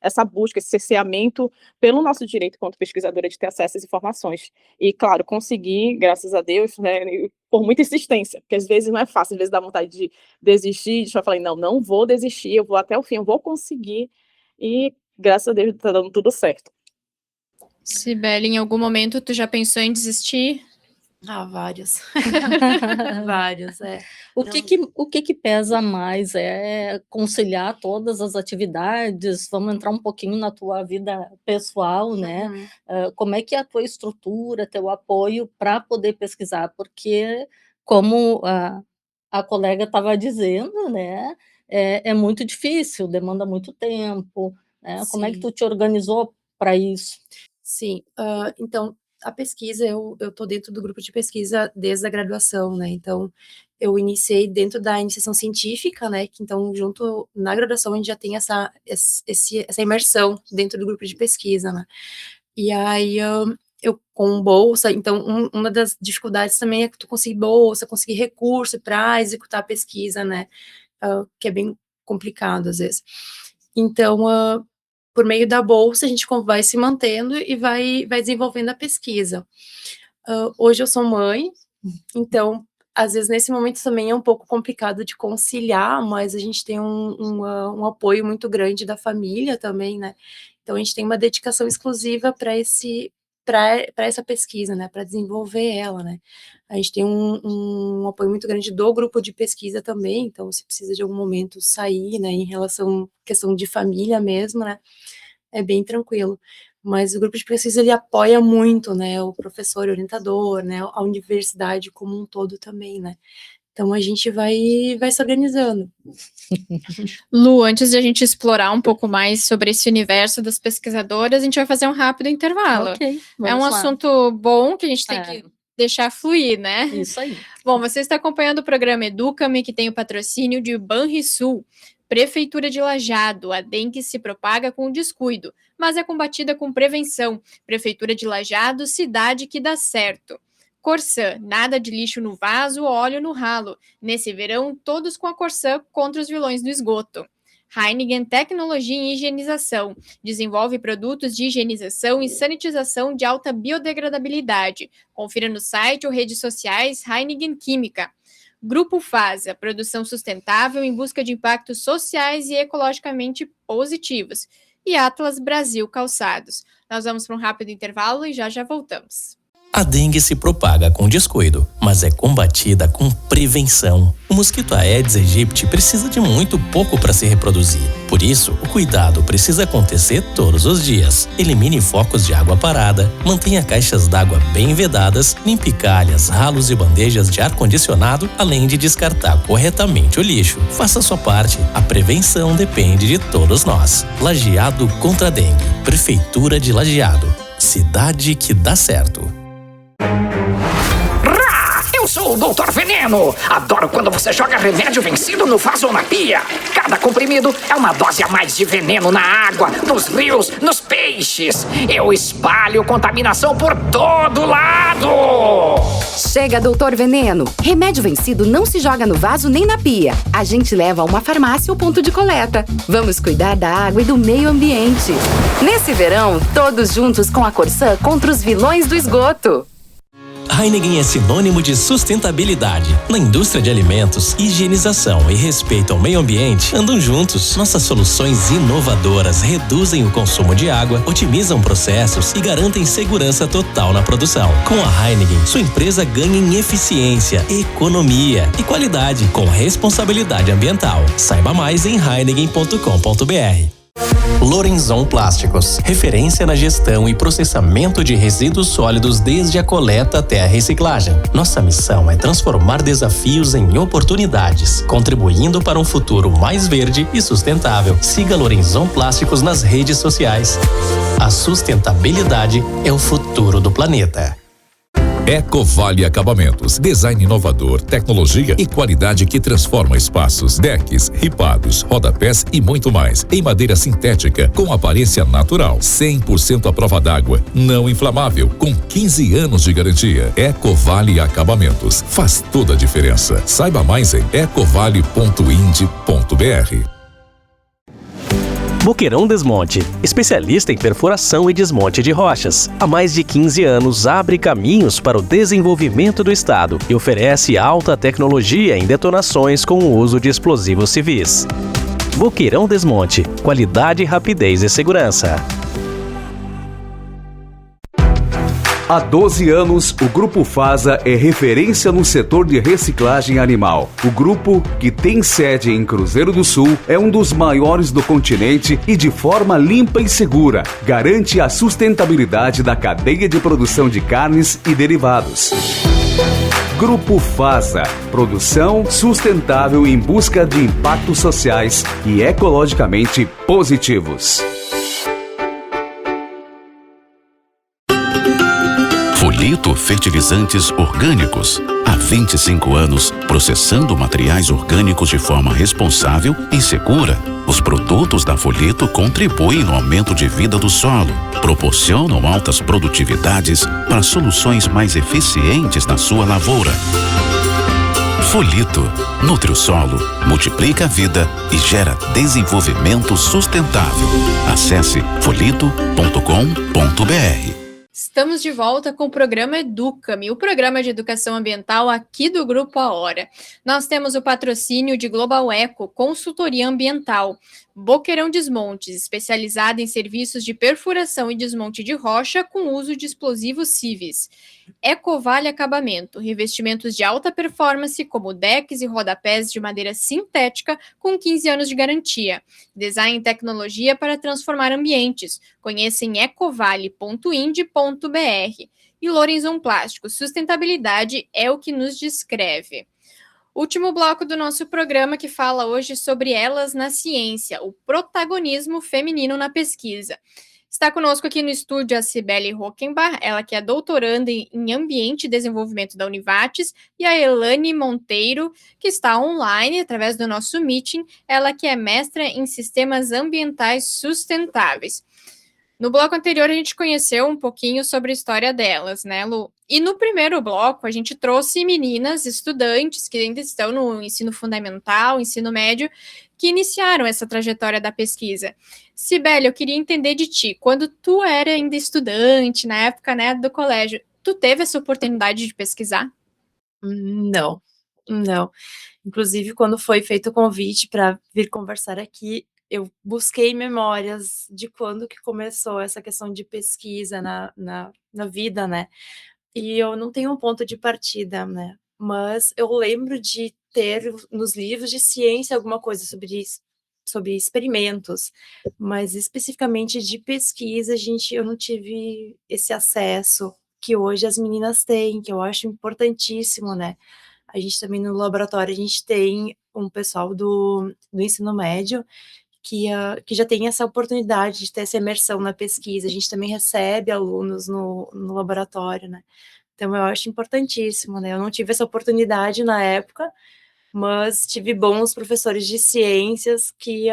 essa busca, esse cerceamento pelo nosso direito enquanto pesquisadora de ter acesso às informações. E claro, conseguir, graças a Deus, né, por muita insistência, porque às vezes não é fácil, às vezes dá vontade de desistir, eu falei: "Não, não vou desistir, eu vou até o fim, eu vou conseguir", e graças a Deus tá dando tudo certo. Sibeli, em algum momento tu já pensou em desistir? Vários. Vários, O que que pesa mais? É conciliar todas as atividades? Vamos entrar um pouquinho na tua vida pessoal, né? Como é que é a tua estrutura, teu apoio para poder pesquisar? Porque, como a colega estava dizendo, né, é muito difícil, demanda muito tempo, né? Como é que Sim. tu te organizou para isso? Sim, então, a pesquisa, eu tô dentro do grupo de pesquisa desde a graduação, né, então, eu iniciei dentro da iniciação científica, né, que então junto na graduação a gente já tem essa imersão dentro do grupo de pesquisa, né. E aí, eu com bolsa, então uma das dificuldades também é que tu conseguir bolsa, conseguir recurso para executar a pesquisa, né, que é bem complicado às vezes. Então, por meio da bolsa, a gente vai se mantendo e vai desenvolvendo a pesquisa. Hoje eu sou mãe, Então, às vezes, nesse momento também é um pouco complicado de conciliar, mas a gente tem um apoio muito grande da família também, né? Então, a gente tem uma dedicação exclusiva para essa pesquisa, né? Para desenvolver ela, né? A gente tem um apoio muito grande do grupo de pesquisa também, então, se precisa de algum momento sair, né? Em relação à questão de família mesmo, né? É bem tranquilo. Mas o grupo de pesquisa, ele apoia muito, né, o professor orientador, né, a universidade como um todo também, né. Então a gente vai se organizando. Lu, antes de a gente explorar um pouco mais sobre esse universo das pesquisadoras, a gente vai fazer um rápido intervalo. Ok, É um vamos lá. assunto bom que a gente tem que deixar fluir, né? Isso aí. Bom, você está acompanhando o programa Educa-me, que tem o patrocínio de Banrisul. Prefeitura de Lajeado, a dengue se propaga com descuido, mas é combatida com prevenção. Prefeitura de Lajeado, cidade que dá certo. Corsã, nada de lixo no vaso, óleo no ralo. Nesse verão, todos com a Corsã contra os vilões do esgoto. Heineken Tecnologia em Higienização. Desenvolve produtos de higienização e sanitização de alta biodegradabilidade. Confira no site ou redes sociais Heineken Química. Grupo FASA, produção sustentável em busca de impactos sociais e ecologicamente positivos. E Atlas Brasil Calçados. Nós vamos para um rápido intervalo e já voltamos. A dengue se propaga com descuido, mas é combatida com prevenção. O mosquito Aedes aegypti precisa de muito pouco para se reproduzir. Por isso, o cuidado precisa acontecer todos os dias. Elimine focos de água parada, mantenha caixas d'água bem vedadas, limpe calhas, ralos e bandejas de ar-condicionado, além de descartar corretamente o lixo. Faça sua parte. A prevenção depende de todos nós. Lajeado contra a dengue. Prefeitura de Lajeado. Cidade que dá certo. Eu sou o Doutor Veneno. Adoro quando você joga remédio vencido no vaso ou na pia. Cada comprimido é uma dose a mais de veneno na água, nos rios, nos peixes. Eu espalho contaminação por todo lado. Chega, Doutor Veneno. Remédio vencido não se joga no vaso nem na pia. A gente leva a uma farmácia ou ponto de coleta. Vamos cuidar da água e do meio ambiente. Nesse verão, todos juntos com a Corsã contra os vilões do esgoto. Heineken é sinônimo de sustentabilidade. Na indústria de alimentos, higienização e respeito ao meio ambiente andam juntos. Nossas soluções inovadoras reduzem o consumo de água, otimizam processos e garantem segurança total na produção. Com a Heineken, sua empresa ganha em eficiência, economia e qualidade com responsabilidade ambiental. Saiba mais em heineken.com.br. Lorenzon Plásticos, referência na gestão e processamento de resíduos sólidos desde a coleta até a reciclagem. Nossa missão é transformar desafios em oportunidades, contribuindo para um futuro mais verde e sustentável. Siga Lorenzon Plásticos nas redes sociais. A sustentabilidade é o futuro do planeta. Ecovale Acabamentos, design inovador, tecnologia e qualidade que transforma espaços, decks, ripados, rodapés e muito mais, em madeira sintética, com aparência natural, 100% à prova d'água, não inflamável, com 15 anos de garantia. Ecovale Acabamentos, faz toda a diferença. Saiba mais em ecovale.ind.br. Boqueirão Desmonte, especialista em perfuração e desmonte de rochas. Há mais de 15 anos abre caminhos para o desenvolvimento do estado e oferece alta tecnologia em detonações com o uso de explosivos civis. Boqueirão Desmonte, qualidade, rapidez e segurança. Há 12 anos, o Grupo FASA é referência no setor de reciclagem animal. O grupo, que tem sede em Cruzeiro do Sul, é um dos maiores do continente e, de forma limpa e segura, garante a sustentabilidade da cadeia de produção de carnes e derivados. Grupo FASA, produção sustentável em busca de impactos sociais e ecologicamente positivos. Folheto Fertilizantes Orgânicos. Há 25 anos, processando materiais orgânicos de forma responsável e segura. Os produtos da Folheto contribuem no aumento de vida do solo, proporcionam altas produtividades para soluções mais eficientes na sua lavoura. Folheto nutre o solo, multiplica a vida e gera desenvolvimento sustentável. Acesse folheto.com.br. Estamos de volta com o programa Educa-me, o programa de educação ambiental aqui do Grupo A Hora. Nós temos o patrocínio de Global Eco, consultoria ambiental, Boqueirão Desmontes, especializada em serviços de perfuração e desmonte de rocha com uso de explosivos civis. Ecovale Acabamento, revestimentos de alta performance como decks e rodapés de madeira sintética com 15 anos de garantia. Design e tecnologia para transformar ambientes. Conheça em ecovale.ind.br. E Lorenzon Plásticos, sustentabilidade é o que nos descreve. Último bloco do nosso programa que fala hoje sobre elas na ciência, o protagonismo feminino na pesquisa. Está conosco aqui no estúdio a Cibele Rockenbach, ela que é doutoranda em Ambiente e Desenvolvimento da Univates, e a Elane Monteiro, que está online através do nosso meeting, ela que é mestra em Sistemas Ambientais Sustentáveis. No bloco anterior, a gente conheceu um pouquinho sobre a história delas, né, Lu? E no primeiro bloco, a gente trouxe meninas, estudantes que ainda estão no ensino fundamental, ensino médio, que iniciaram essa trajetória da pesquisa. Cibele, eu queria entender de ti, quando tu era ainda estudante, na época, né, do colégio, tu teve essa oportunidade de pesquisar? Não. Inclusive, quando foi feito o convite para vir conversar aqui, eu busquei memórias de quando que começou essa questão de pesquisa na vida, né? E eu não tenho um ponto de partida, né? Mas eu lembro de ter nos livros de ciência alguma coisa sobre experimentos, mas especificamente de pesquisa, eu não tive esse acesso que hoje as meninas têm, que eu acho importantíssimo, né? A gente também no laboratório, a gente tem um pessoal do ensino médio que já tem essa oportunidade de ter essa imersão na pesquisa. A gente também recebe alunos no laboratório, né? Então, eu acho importantíssimo, né? Eu não tive essa oportunidade na época, mas tive bons professores de ciências que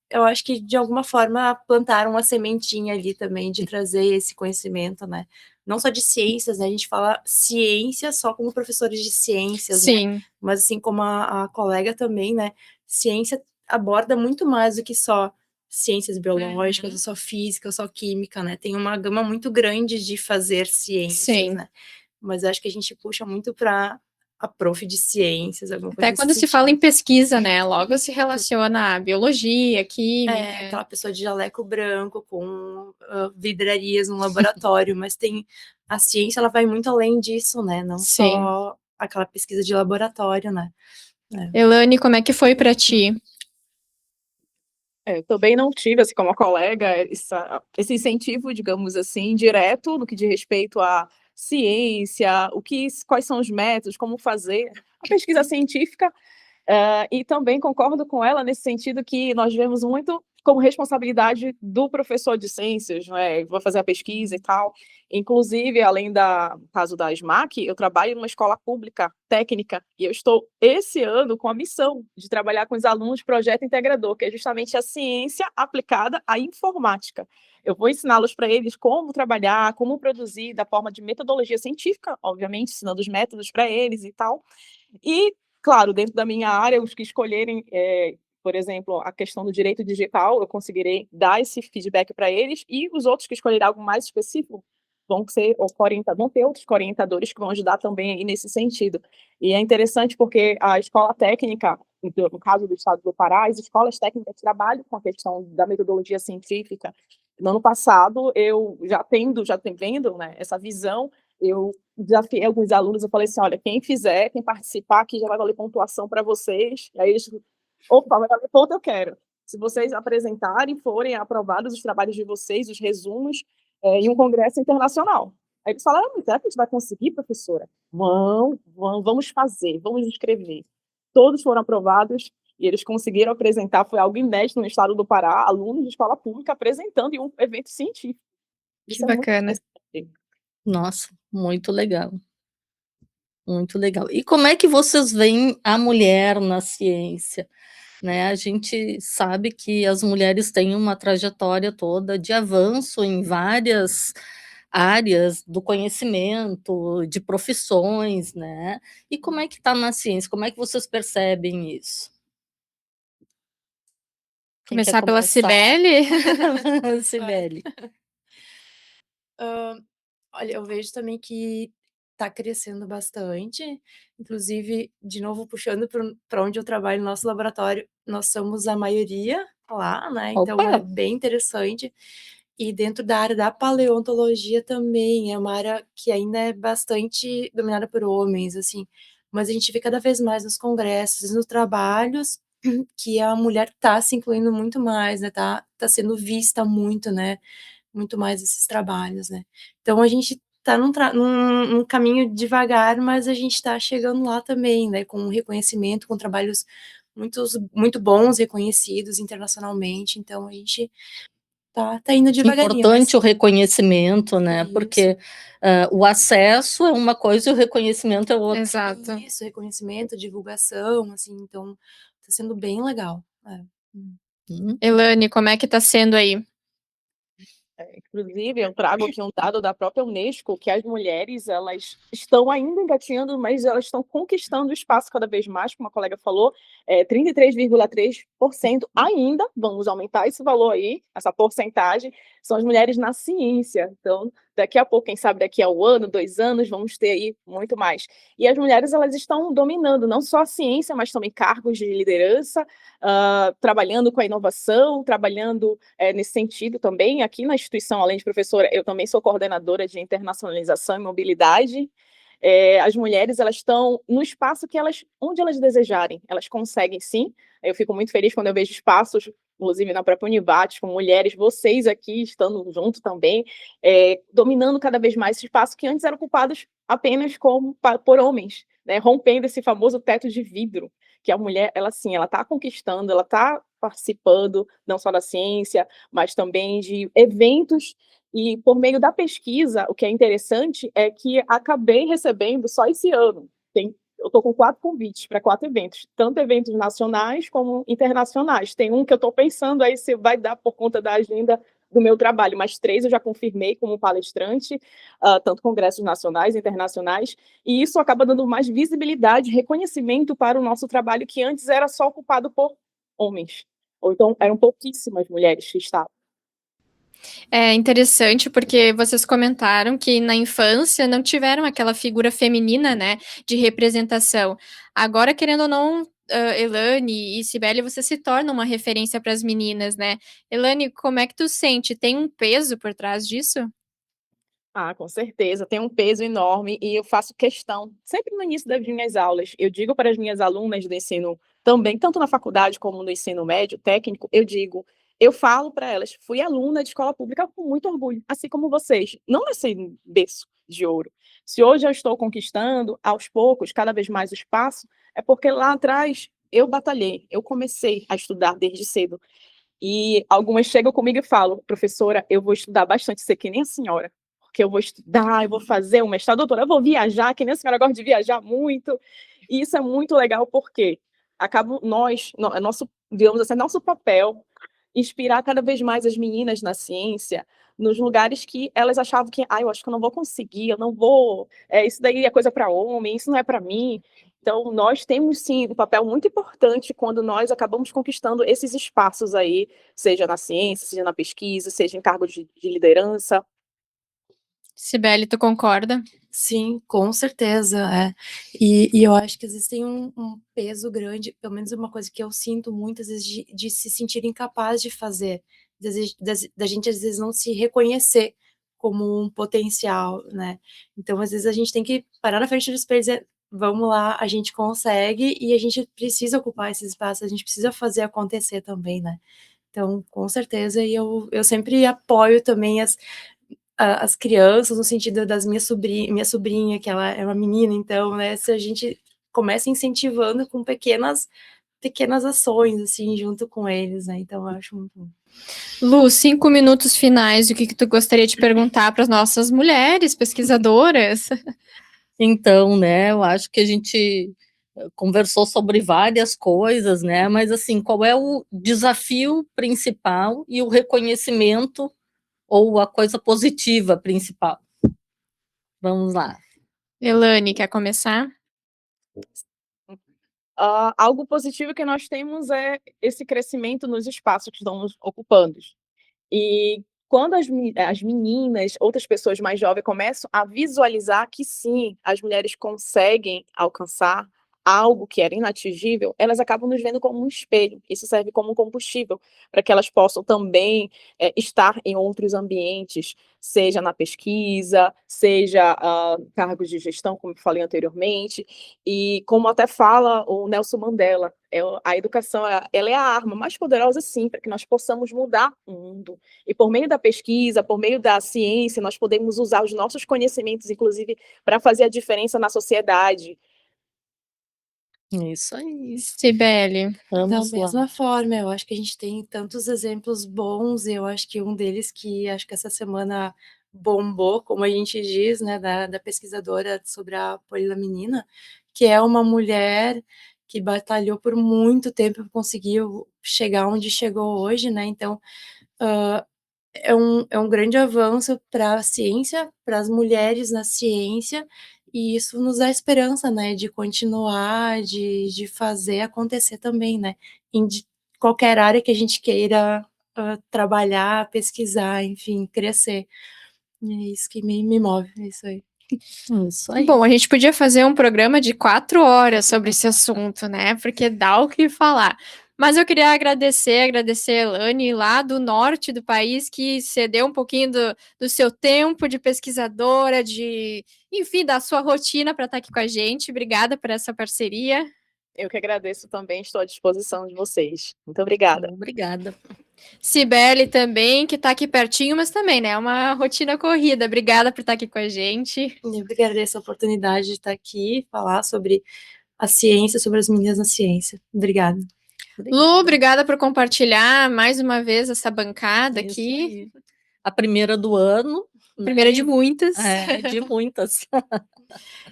eu acho que, de alguma forma, plantaram uma sementinha ali também de trazer esse conhecimento, né? Não só de ciências, né? A gente fala ciência só como professores de ciências, Sim. né? Mas assim como a colega também, né? Ciência aborda muito mais do que só ciências biológicas, ou só física, ou só química, né? Tem uma gama muito grande de fazer ciências, né? Mas acho que a gente puxa muito para a prof de ciências, alguma coisa Até quando se fala em pesquisa, né? Logo se relaciona a biologia, química. Aquela pessoa de jaleco branco com vidrarias no laboratório, mas a ciência, ela vai muito além disso, né? Não só aquela pesquisa de laboratório, né? Elane, como é que foi para ti? Eu também não tive, assim como a colega, esse incentivo, digamos assim, direto no que diz respeito à ciência, quais são os métodos, como fazer a pesquisa científica. E também concordo com ela nesse sentido que nós vemos muito como responsabilidade do professor de ciências, não é? Vou fazer a pesquisa e tal. Inclusive, além do caso da SMAC, eu trabalho numa escola pública técnica e eu estou, esse ano, com a missão de trabalhar com os alunos do projeto integrador, que é justamente a ciência aplicada à informática. Eu vou ensiná-los para eles como trabalhar, como produzir, da forma de metodologia científica, obviamente, ensinando os métodos para eles e tal. E, claro, dentro da minha área, os que escolherem, por exemplo, a questão do direito digital, eu conseguirei dar esse feedback para eles, e os outros que escolherem algo mais específico vão ter outros orientadores que vão ajudar também aí nesse sentido. E é interessante porque a escola técnica, no caso do estado do Pará, as escolas técnicas trabalham com a questão da metodologia científica. No ano passado, eu vendo, né, essa visão, eu desafiei alguns alunos, eu falei assim, olha, quem participar aqui já vai valer pontuação para vocês. E aí eles, opa, vai valer ponto, eu quero. Se vocês apresentarem, forem aprovados os trabalhos de vocês, os resumos, em um congresso internacional. Aí eles falaram, será que a gente vai conseguir, professora? Vamos fazer, vamos escrever. Todos foram aprovados e eles conseguiram apresentar, foi algo inédito no estado do Pará, alunos de escola pública apresentando em um evento científico. Que bacana. Nossa, muito legal. Muito legal. E como é que vocês veem a mulher na ciência? Né? A gente sabe que as mulheres têm uma trajetória toda de avanço em várias áreas do conhecimento, de profissões, né? E como é que está na ciência? Como é que vocês percebem isso? Começar pela Cibele? Cibele. Olha, eu vejo também que tá crescendo bastante, inclusive, de novo puxando para onde eu trabalho, no nosso laboratório, nós somos a maioria lá, né, então é Opa! bem interessante. E dentro da área da paleontologia também, é uma área que ainda é bastante dominada por homens, assim, mas a gente vê cada vez mais nos congressos e nos trabalhos que a mulher tá se incluindo muito mais, né, tá sendo vista muito, né, muito mais esses trabalhos, né. Então a gente tá num caminho devagar, mas a gente tá chegando lá também, né, com reconhecimento, com trabalhos muito bons, reconhecidos internacionalmente, então a gente tá indo Que devagarinho, mas importante o reconhecimento, né, isso. porque, o acesso é uma coisa e o reconhecimento é outra. Exato. Isso, reconhecimento, divulgação, assim, então tá sendo bem legal. É. Elane, como é que tá sendo aí? Inclusive, eu trago aqui um dado da própria Unesco, que as mulheres, elas estão ainda engatinhando, mas elas estão conquistando o espaço cada vez mais, como a colega falou, 33,3% ainda, vamos aumentar esse valor aí, essa porcentagem, são as mulheres na ciência. Então, daqui a pouco, quem sabe daqui a 1 ano, 2 anos, vamos ter aí muito mais. E as mulheres, elas estão dominando não só a ciência, mas também cargos de liderança, trabalhando com a inovação, trabalhando nesse sentido também. Aqui na instituição, além de professora, eu também sou coordenadora de internacionalização e mobilidade. As mulheres, elas estão no espaço que onde elas desejarem, elas conseguem sim. Eu fico muito feliz quando eu vejo espaços, inclusive na própria Univates, com mulheres, vocês aqui estando junto também, dominando cada vez mais esse espaço que antes eram ocupados apenas por homens, né, rompendo esse famoso teto de vidro, que a mulher, ela sim, ela está conquistando, ela está participando não só da ciência, mas também de eventos. E por meio da pesquisa, o que é interessante é que acabei recebendo só esse ano. Eu estou com 4 convites para 4 eventos, tanto eventos nacionais como internacionais. Tem um que eu estou pensando aí se vai dar por conta da agenda do meu trabalho, mas 3 eu já confirmei como palestrante, tanto congressos nacionais e internacionais, e isso acaba dando mais visibilidade, reconhecimento para o nosso trabalho, que antes era só ocupado por homens, ou então eram pouquíssimas mulheres que estavam. É interessante porque vocês comentaram que na infância não tiveram aquela figura feminina, né, de representação. Agora, querendo ou não, Elane e Cibele, você se torna uma referência para as meninas, né. Elane, como é que tu sente? Tem um peso por trás disso? Com certeza, tem um peso enorme e eu faço questão, sempre no início das minhas aulas, eu digo para as minhas alunas do ensino também, tanto na faculdade como no ensino médio, técnico, eu falo para elas, fui aluna de escola pública com muito orgulho, assim como vocês, não nasci em berço de ouro. Se hoje eu estou conquistando, aos poucos, cada vez mais o espaço, é porque lá atrás eu batalhei, eu comecei a estudar desde cedo. E algumas chegam comigo e falam, professora, eu vou estudar bastante, ser que nem a senhora, porque eu vou estudar, eu vou fazer um mestrado, doutora, eu vou viajar, que nem a senhora gosta de viajar muito. E isso é muito legal, porque é nosso, digamos assim, é nosso papel inspirar cada vez mais as meninas na ciência, nos lugares que elas achavam que, eu acho que eu não vou conseguir, eu não vou, isso daí é coisa para homem, isso não é para mim. Então, nós temos sim um papel muito importante quando nós acabamos conquistando esses espaços aí, seja na ciência, seja na pesquisa, seja em cargos de liderança. Cibele, tu concorda? Sim, com certeza, é. E eu acho que existem um peso grande, pelo menos uma coisa que eu sinto muitas vezes de se sentir incapaz de fazer, da gente às vezes não se reconhecer como um potencial, né. Então, às vezes, a gente tem que parar na frente do espelho e dizer: "Vamos lá, a gente consegue e a gente precisa ocupar esse espaço, a gente precisa fazer acontecer também", né. Então, com certeza, e eu sempre apoio também as crianças, no sentido das minha sobrinha, que ela é uma menina, então, né, se a gente começa incentivando com pequenas ações, assim, junto com eles, né, então eu acho muito bom. Lu, 5 minutos finais, o que tu gostaria de perguntar para as nossas mulheres pesquisadoras? Então, né, eu acho que a gente conversou sobre várias coisas, né, mas assim, qual é o desafio principal e o reconhecimento ou a coisa positiva principal? Vamos lá. Elane, quer começar? Algo positivo que nós temos é esse crescimento nos espaços que estamos ocupando. E Quando as meninas, outras pessoas mais jovens começam a visualizar que sim, as mulheres conseguem alcançar algo que era inatingível, elas acabam nos vendo como um espelho. Isso serve como um combustível para que elas possam também estar em outros ambientes, seja na pesquisa, seja cargos de gestão, como eu falei anteriormente, e como até fala o Nelson Mandela, a educação ela é a arma mais poderosa, sim, para que nós possamos mudar o mundo. E por meio da pesquisa, por meio da ciência, nós podemos usar os nossos conhecimentos, inclusive, para fazer a diferença na sociedade. Isso aí. Cibele. Da Vamos lá. mesma forma, eu acho que a gente tem tantos exemplos bons, e eu acho que um deles que acho que essa semana bombou, como a gente diz, né, da pesquisadora sobre a polilaminina, que é uma mulher que batalhou por muito tempo e conseguiu chegar onde chegou hoje, né? Então, é um grande avanço para a ciência, para as mulheres na ciência, e isso nos dá esperança, né, de continuar, de fazer acontecer também, né, qualquer área que a gente queira trabalhar, pesquisar, enfim, crescer. É isso que me move, é isso aí. Isso aí. Bom, a gente podia fazer um programa de 4 horas sobre esse assunto, né? Porque dá o que falar. Mas eu queria agradecer a Elane, lá do norte do país, que cedeu um pouquinho do seu tempo de pesquisadora, enfim, da sua rotina para estar aqui com a gente. Obrigada por essa parceria. Eu que agradeço também, estou à disposição de vocês. Muito obrigada. Obrigada. Cibele também, que está aqui pertinho, mas também, né? É uma rotina corrida. Obrigada por estar aqui com a gente. Eu agradeço a oportunidade de estar aqui, falar sobre a ciência, sobre as meninas na ciência. Obrigada. Lu, obrigada por compartilhar mais uma vez essa bancada Isso aqui. aí. A primeira do ano. Primeira de muitas. De muitas.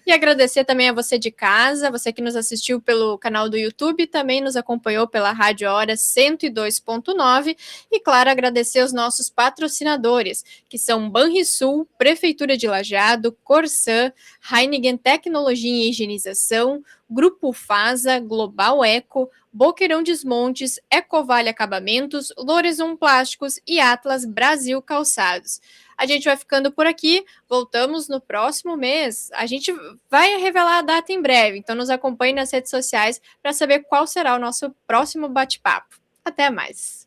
E agradecer também a você de casa, você que nos assistiu pelo canal do YouTube, também nos acompanhou pela Rádio Hora 102.9 e, claro, agradecer os nossos patrocinadores, que são Banrisul, Prefeitura de Lajeado, Corsã, Heineken Tecnologia e Higienização, Grupo Fasa, Global Eco, Boqueirão Desmontes, Ecovale Acabamentos, Loreson Plásticos e Atlas Brasil Calçados. A gente vai ficando por aqui, voltamos no próximo mês. A gente vai revelar a data em breve, então nos acompanhe nas redes sociais para saber qual será o nosso próximo bate-papo. Até mais!